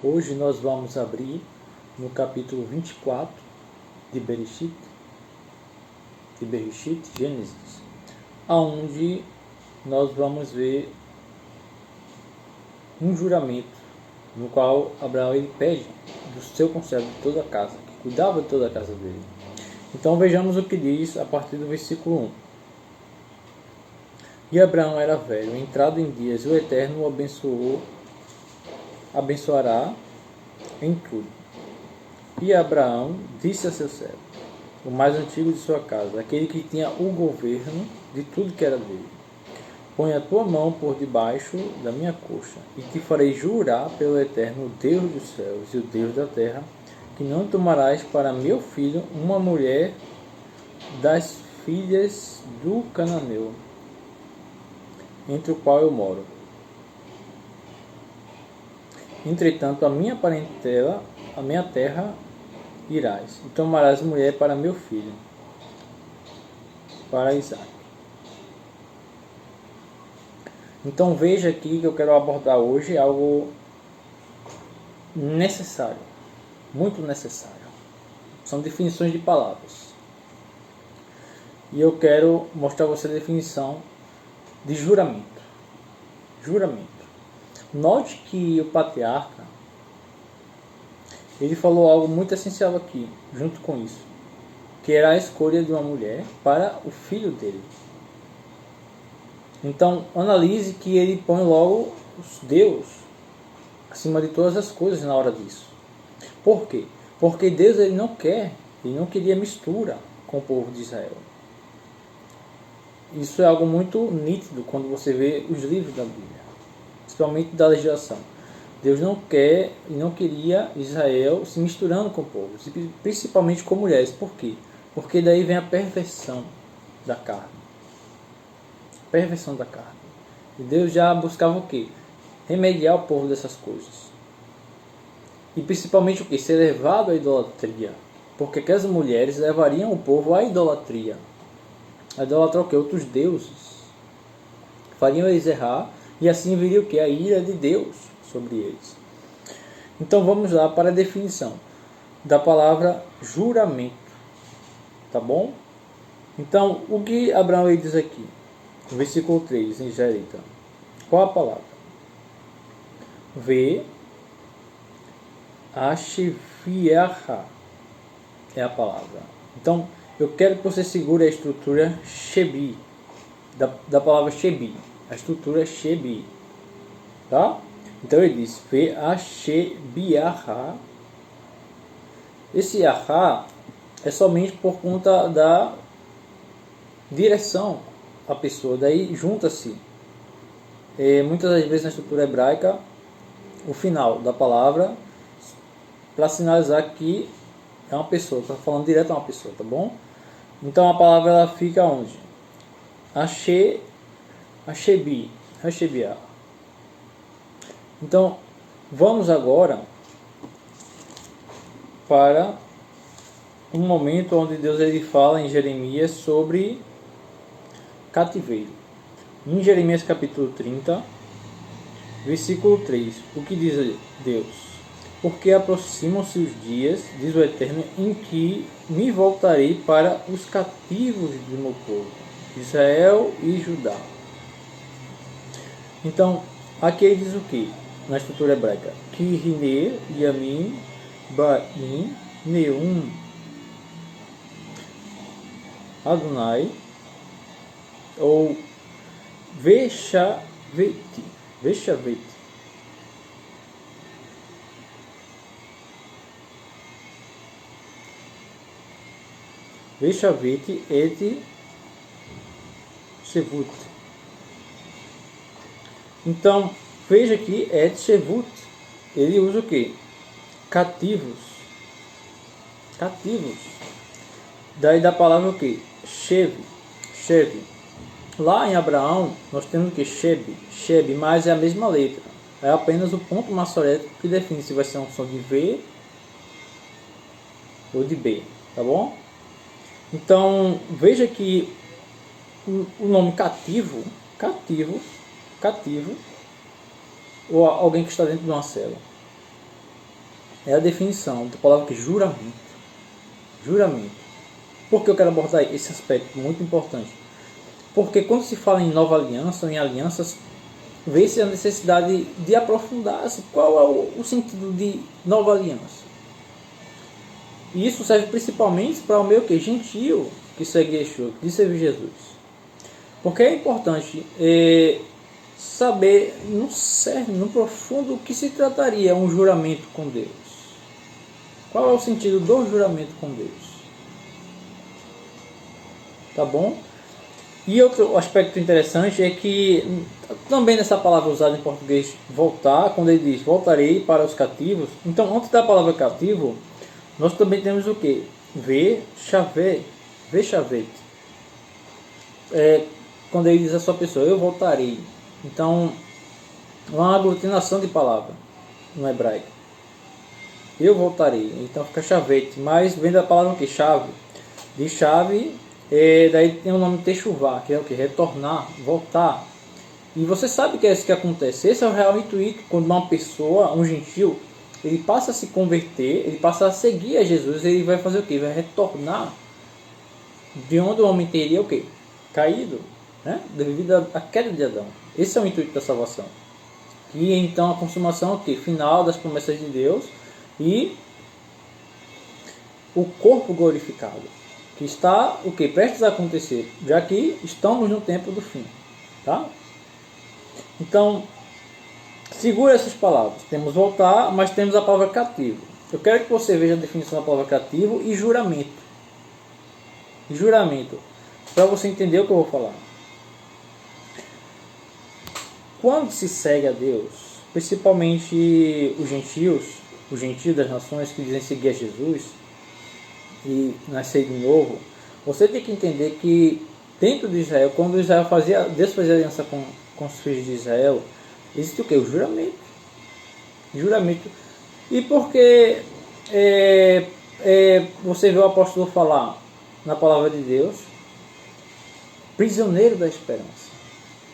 Hoje nós vamos abrir no capítulo 24 de Bereshit, Gênesis, aonde nós vamos ver um juramento no qual Abraão ele pede do seu conservo de toda a casa, que cuidava de toda a casa dele. Então vejamos o que diz a partir do versículo 1. E Abraão era velho, entrado em dias, e o Eterno o abençoará em tudo. E Abraão disse a seu servo, o mais antigo de sua casa, aquele que tinha o governo de tudo que era dele: põe a tua mão por debaixo da minha coxa, e te farei jurar pelo Eterno, o Deus dos céus e o Deus da terra, que não tomarás para meu filho uma mulher das filhas do cananeu, entre o qual eu moro. Entretanto, a minha parentela, a minha terra irás, e tomarás mulher para meu filho, para Isaac. Então veja aqui que eu quero abordar hoje algo necessário, muito necessário. São definições de palavras. E eu quero mostrar a você a definição de juramento. Juramento. Note que o patriarca, ele falou algo muito essencial aqui, junto com isso, que era a escolha de uma mulher para o filho dele. Então, analise que ele põe logo Deus acima de todas as coisas na hora disso. Por quê? Porque Deus ele não queria mistura com o povo de Israel. Isso é algo muito nítido quando você vê os livros da Bíblia, principalmente da legislação. Deus não queria Israel se misturando com o povo, principalmente com mulheres. Por quê? Porque daí vem a perversão da carne. Perversão da carne. E Deus já buscava o quê? Remediar o povo dessas coisas. E principalmente o quê? Ser levado à idolatria. Porque aquelas mulheres levariam o povo à idolatria. A idolatrar o quê? Outros deuses. Fariam eles errar. E assim viria o quê? A ira de Deus sobre eles. Então vamos lá para a definição da palavra juramento. Tá bom? Então, o que Abraão diz aqui? No versículo 3, em israelita. Qual a palavra? Asheviaha é a palavra. Então, eu quero que você segure a estrutura Shebi, da palavra Shebi. A estrutura é Shebi. Tá? Então ele diz Ashebiaha. Esse Ahá é somente por conta da direção a pessoa, daí junta-se muitas das vezes na estrutura hebraica o final da palavra para sinalizar que é uma pessoa, está falando direto a uma pessoa, tá bom? Então a palavra ela fica onde? Ashebiah. Então vamos agora para um momento onde Deus ele fala em Jeremias sobre cativeiro. Em Jeremias capítulo 30, versículo 3, o que diz Deus? Porque aproximam-se os dias, diz o Eterno, em que me voltarei para os cativos do meu povo, Israel e Judá. Então, aqui ele diz o que? Na estrutura hebraica. Kirine, Yamin, Ba'im, Neum, Adonai, ou Veshaveti. Veshaveti et Shevut. Então, veja aqui, et Shevut, ele usa o que? Cativos. Cativos. Daí da palavra o que? Sheve. Lá em Abraão, nós temos o que? Shebe, mas é a mesma letra. É apenas o ponto maçorético que define se vai ser um som de V ou de B, tá bom? Então, veja que o nome cativo, ou alguém que está dentro de uma cela. é a definição da palavra que juramento. Juramento. Por que eu quero abordar esse aspecto muito importante? Porque quando se fala em nova aliança ou em alianças, vê-se a necessidade de aprofundar-se. Qual é o sentido de nova aliança? E isso serve principalmente para o meu que gentio que segue Yeshua, que serve Jesus. Porque é importante saber no cerne, no profundo, o que se trataria um juramento com Deus. Qual é o sentido do juramento com Deus? Tá bom? E outro aspecto interessante é que também nessa palavra usada em português, voltar, quando ele diz voltarei para os cativos, então antes da palavra cativo, nós também temos o que? Vechavete. Quando ele diz a sua pessoa, eu voltarei. Então, uma aglutinação de palavra no hebraico. Eu voltarei. Então fica chavete. Mas vem da palavra o que? Chave. De chave, daí tem o nome techuvá, que é o que? Retornar, voltar. E você sabe que é isso que acontece. Esse é o real intuito quando uma pessoa, um gentil, ele passa a se converter, ele passa a seguir a Jesus, ele vai fazer o quê? Vai retornar de onde o homem teria o quê? Caído, né? Devido à queda de Adão. Esse é o intuito da salvação. E então a consumação o quê? Final das promessas de Deus e o corpo glorificado, que está o quê? Prestes a acontecer, já que estamos no tempo do fim, tá? Então, segura essas palavras. Temos voltar, mas temos a palavra cativo. Eu quero que você veja a definição da palavra cativo e juramento. Juramento. Para você entender o que eu vou falar. Quando se segue a Deus, principalmente os gentios das nações que dizem seguir a Jesus e nascer de novo, você tem que entender que dentro de Israel, quando Deus fazia aliança com os filhos de Israel, existe o que? O juramento. Juramento. E porque você vê o apóstolo falar na palavra de Deus, prisioneiro da esperança.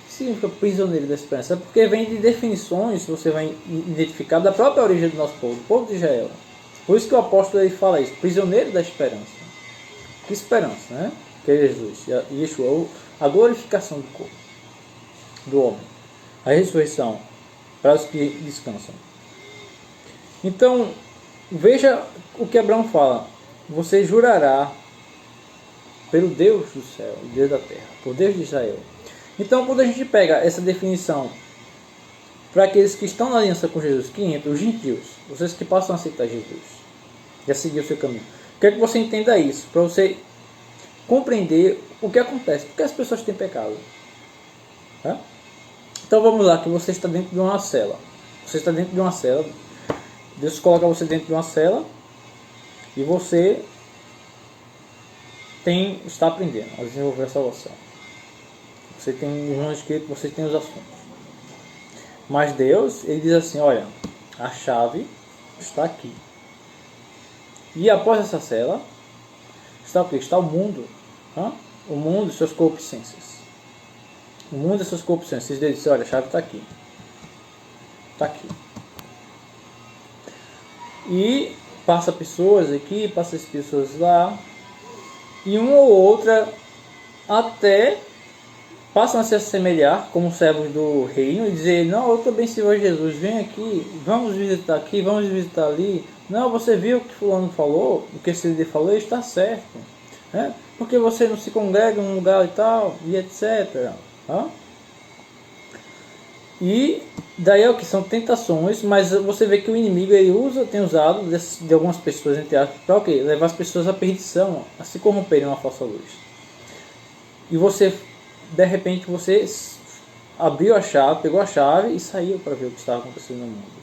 O que significa prisioneiro da esperança? É porque vem de definições, você vai identificar da própria origem do nosso povo, do povo de Israel. Por isso que o apóstolo ele fala isso, prisioneiro da esperança. Que esperança, né? Que é Jesus, Yeshua, a glorificação do corpo, do homem, a ressurreição para os que descansam. Então, veja o que Abraão fala. Você jurará pelo Deus do céu, Deus da terra, por Deus de Israel. Então, quando a gente pega essa definição para aqueles que estão na aliança com Jesus, que entram, os gentios, vocês que passam a aceitar Jesus e a seguir o seu caminho, quero que você entenda isso, para você compreender o que acontece, porque as pessoas têm pecado. Tá? Então vamos lá, que você está dentro de uma cela. Você está dentro de uma cela. Deus coloca você dentro de uma cela e você está aprendendo a desenvolver a salvação. Você tem os nomes escritos, você tem os assuntos. Mas Deus, ele diz assim, olha, a chave está aqui. E após essa cela, está o quê? Está o mundo. Tá? O mundo e suas concupiscências. O mundo e suas concupiscências. Ele diz, olha, a chave está aqui. Está aqui. E passa pessoas aqui, passa as pessoas lá. E uma ou outra até passam a se assemelhar como servos do reino e dizer, não, eu também sirvo a Jesus, vem aqui, vamos visitar aqui, vamos visitar ali. Não, você viu o que fulano falou, o que esse líder falou, está certo. Né? Porque você não se congrega em um lugar e tal, e etc. Tá? E daí é o que são tentações, mas você vê que o inimigo ele tem usado de algumas pessoas entre aspas para o quê? Levar as pessoas à perdição, a se corromperem uma falsa luz. E você, de repente, você abriu a chave, pegou a chave e saiu para ver o que estava acontecendo no mundo.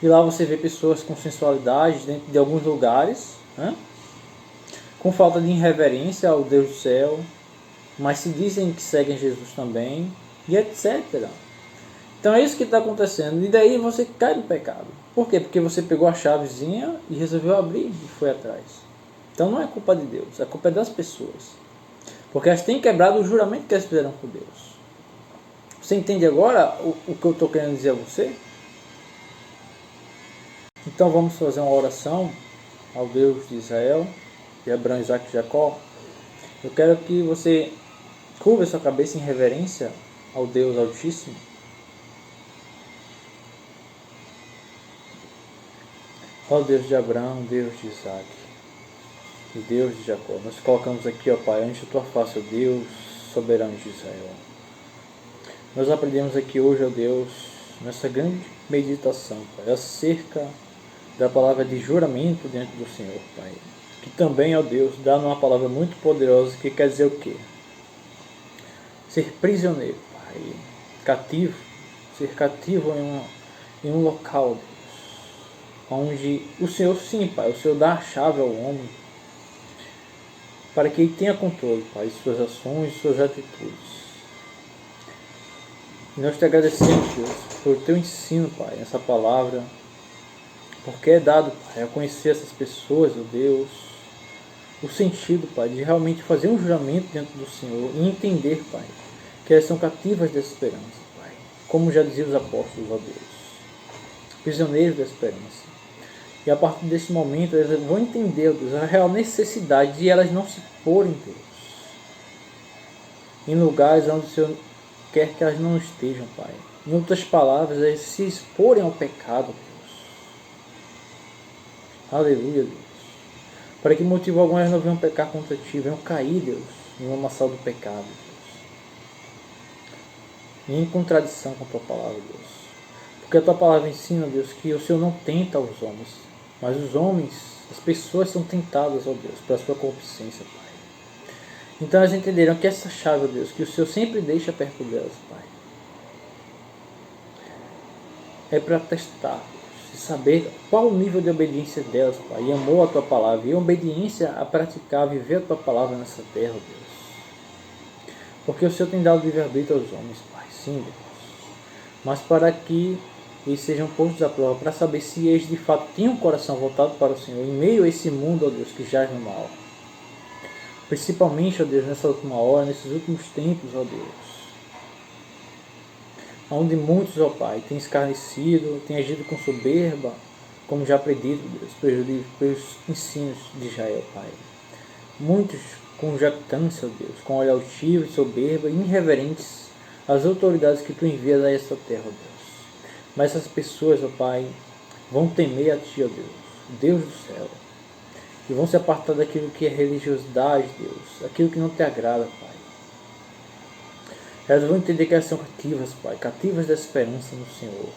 E lá você vê pessoas com sensualidade dentro de alguns lugares, né? Com falta de irreverência ao Deus do céu, mas se dizem que seguem Jesus também, e etc. Então é isso que está acontecendo. E daí você cai no pecado. Por quê? Porque você pegou a chavezinha e resolveu abrir e foi atrás. Então não é culpa de Deus, é culpa das pessoas. Porque elas têm quebrado o juramento que elas fizeram com Deus. Você entende agora o que eu estou querendo dizer a você? Então vamos fazer uma oração ao Deus de Israel, de Abraão, Isaac e Jacó. Eu quero que você curva sua cabeça em reverência ao Deus Altíssimo. Ó Deus de Abraão, Deus de Isaac e Deus de Jacó, nós colocamos aqui, ó Pai, ante a tua face, ó Deus soberano de Israel. Nós aprendemos aqui hoje, ó Deus, nessa grande meditação, Pai, acerca da palavra de juramento diante do Senhor, Pai. Que também, ó Deus, dá uma palavra muito poderosa que quer dizer o quê? Ser prisioneiro, Pai, cativo, ser cativo em um local, Deus, onde o Senhor, sim, Pai, o Senhor dá a chave ao homem para que ele tenha controle, Pai, de suas ações, de suas atitudes. E nós te agradecemos, Deus, por teu ensino, Pai, nessa palavra, porque é dado, Pai, a conhecer essas pessoas, ó Deus, o sentido, Pai, de realmente fazer um juramento dentro do Senhor e entender, Pai, que elas são cativas da esperança, Pai, como já diziam os apóstolos, ó Deus, prisioneiros da esperança. E a partir desse momento elas vão entender, ó Deus, a real necessidade de elas não se porem, Deus, em lugares onde o Senhor quer que elas não estejam, Pai. Em outras palavras, elas se exporem ao pecado, Deus. Aleluia, Deus. Para que motivo algum elas não venham pecar contra Ti, venham cair, Deus, em uma maçã do pecado, Deus. E em contradição com a Tua palavra, Deus. Porque a Tua palavra ensina, Deus, que o Senhor não tenta os homens, mas os homens, as pessoas são tentadas, ó Deus, pela sua concupiscência, Pai. Então elas entenderam que essa chave, ó Deus, que o Senhor sempre deixa perto delas, Pai, é para testar, Deus, e saber qual o nível de obediência delas, Pai, e amor à Tua palavra, e a obediência a praticar, viver a Tua palavra nessa terra, Deus. Porque o Senhor tem dado livre-arbítrio aos homens, Pai, sim, Deus, mas para que eles sejam postos à prova, para saber se eles de fato têm um coração voltado para o Senhor, em meio a esse mundo, ó Deus, que jaz no mal. Principalmente, ó Deus, nessa última hora, nesses últimos tempos, ó Deus, onde muitos, ó Pai, têm escarnecido, têm agido com soberba, como já predito, Deus, pelos ensinos de Israel, Pai. Muitos com jactância, ó Deus, com olhar altivo e soberba, irreverentes às autoridades que Tu envias a esta terra, ó Deus. Mas essas pessoas, ó Pai, vão temer a Ti, ó Deus, Deus do céu, e vão se apartar daquilo que é religiosidade, Deus, aquilo que não Te agrada, Pai. Elas vão entender que elas são cativas, Pai, cativas da esperança no Senhor.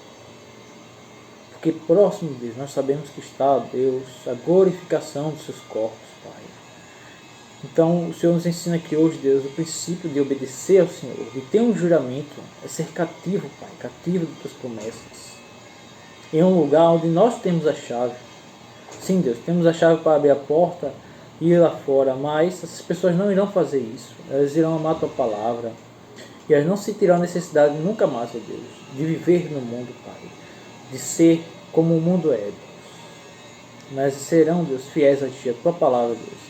Porque próximo, Deus, nós sabemos que está, Deus, a glorificação dos Seus corpos, Pai. Então, o Senhor nos ensina aqui hoje, Deus, o princípio de obedecer ao Senhor, de ter um juramento, é ser cativo, Pai, cativo de Tuas promessas. Em um lugar onde nós temos a chave. Sim, Deus, temos a chave para abrir a porta e ir lá fora, mas essas pessoas não irão fazer isso. Elas irão amar a Tua palavra. E elas não sentirão a necessidade nunca mais, ó Deus, de viver no mundo, Pai. De ser como o mundo é, Deus. Mas serão, Deus, fiéis a Ti, a Tua palavra, Deus.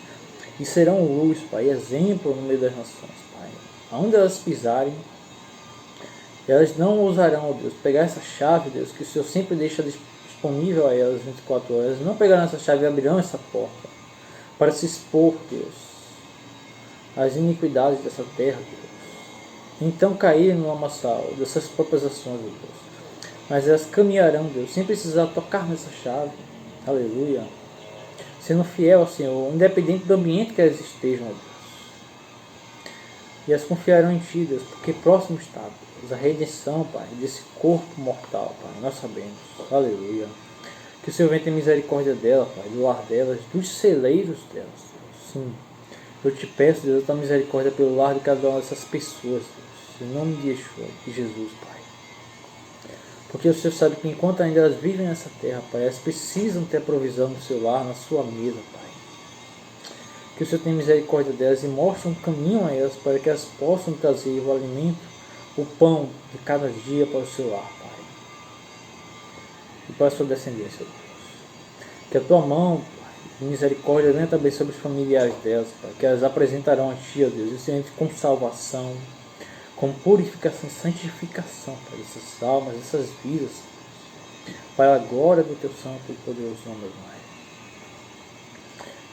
E serão luz, Pai, exemplo no meio das nações, Pai. Aonde elas pisarem, elas não ousarão, ó Deus, pegar essa chave, Deus, que o Senhor sempre deixa disponível a elas 24 horas. Elas não pegarão essa chave e abrirão essa porta para se expor, Deus, às iniquidades dessa terra, Deus. Então caírem no lamaçal dessas próprias ações, ó Deus. Mas elas caminharão, Deus, sem precisar tocar nessa chave. Aleluia. Sendo fiel ao Senhor, independente do ambiente que elas estejam, ó Deus. E elas confiarão em Ti, Deus, porque próximo está, Deus, a redenção, Pai, desse corpo mortal, Pai, nós sabemos. Aleluia. Que o Senhor venha ter misericórdia dela, Pai, do lar delas, dos celeiros delas, Deus. Sim. Eu te peço, Deus, a Tua misericórdia pelo lar de cada uma dessas pessoas, Deus, em nome de Yeshua, de Jesus, Pai. Porque o Senhor sabe que enquanto ainda elas vivem nessa terra, Pai, elas precisam ter a provisão no seu lar, na sua mesa, Pai. Que o Senhor tenha misericórdia delas e mostre um caminho a elas para que elas possam trazer o alimento, o pão de cada dia para o seu lar, Pai. E para a sua descendência, Deus. Que a Tua mão, Pai, de misericórdia venha também sobre os familiares delas, Pai, que elas apresentarão a Ti, ó Deus, e Senhor, com salvação, com purificação e santificação, Pai, dessas almas, dessas vidas. para a glória do teu santo e poderoso nome, Pai.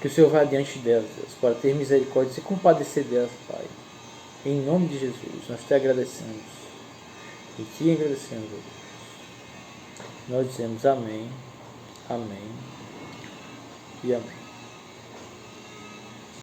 Que o Senhor vá diante delas, Deus, para ter misericórdia e se compadecer delas, Pai. Em nome de Jesus, nós te agradecemos e te agradecemos, Deus. Nós dizemos amém, amém e amém.